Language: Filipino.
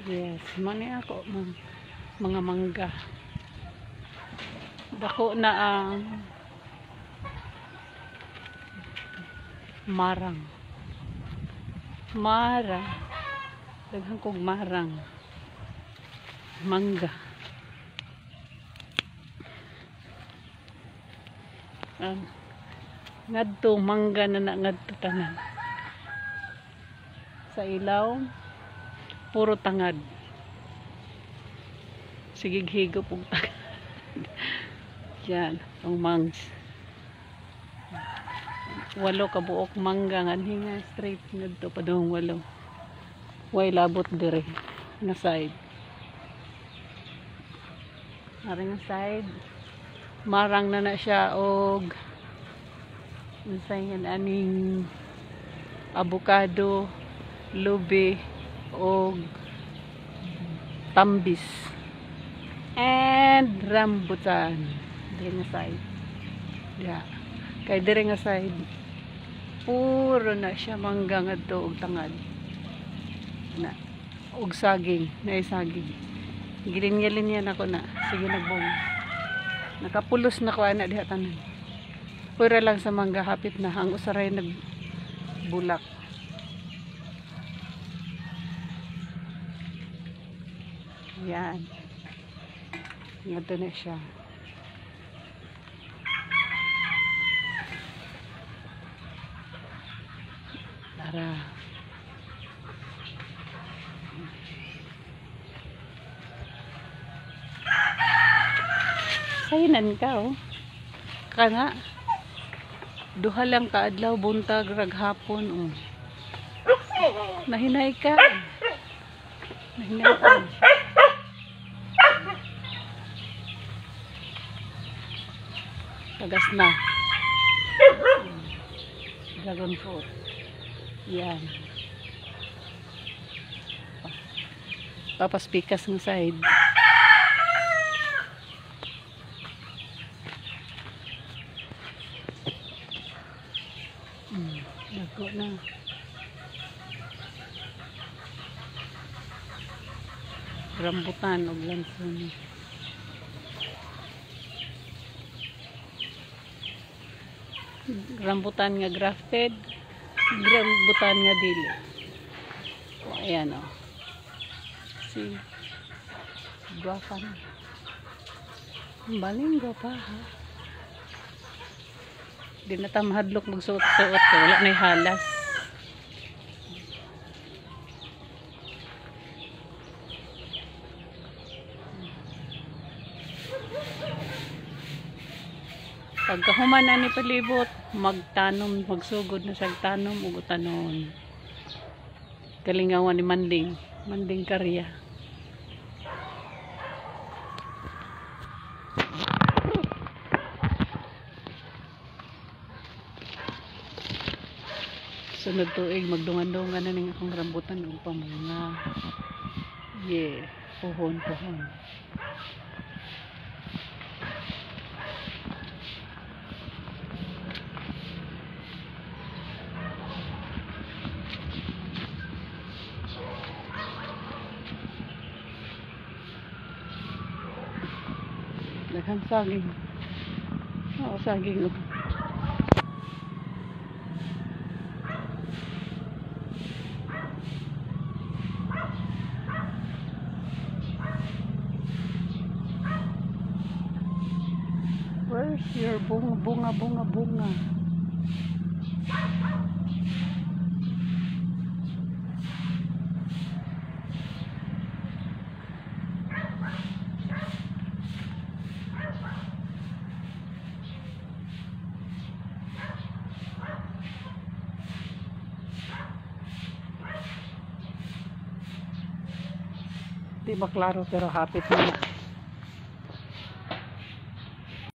Yes, mani ako mga mangga. Dako na ang marang. Daghang kog marang. Mangga. Ngadto mangga na ngadto tanan. Sa ilaw puro tangad. Sige higop og tangad. Yan, ang mangs. 8 ka buok mangga nga hinga straight ngadto padung 8. Way labot dire nga side. Ari nga side marang na siya og unsay aning avocado, lube og tambis and rambutan dire nga side. Yeah. Kay dire nga side puro na siya mangga ngadto og tangad na og saging na saging gilin-gilin ako na sige nagbong nakapulos na ko ana diha tanan pura lang sa mangga hapit na ang usaray nagbulak. Yan ngadto na siya. Tara. Saynan ka oh. Kana duha lang ka adlaw buntag rag hapon oh. Nahinay ka. Tagas na. Dragon fruit. Yan. Papaspikas ng side. Dako na. Rambutan o lanson. Rambutan nga grafted. Rambutan nga dili. O, ayan o. See. Guwapa na. Baling guwapa ha. Di na ta mahadlok magsuot-suot ko. Wala na halas. Pagkahuman na ni palibot, magtanom, magsugod na sa tanom ug tanon. Kalingawan ni Manding Karya. Sunod tuig magdungan-dungan na ning akong rambutan ug pamunga. Yeah, pohon. Daghang saging. Oo, saging. Where's your bunga? Di ba klaro pero hapit na.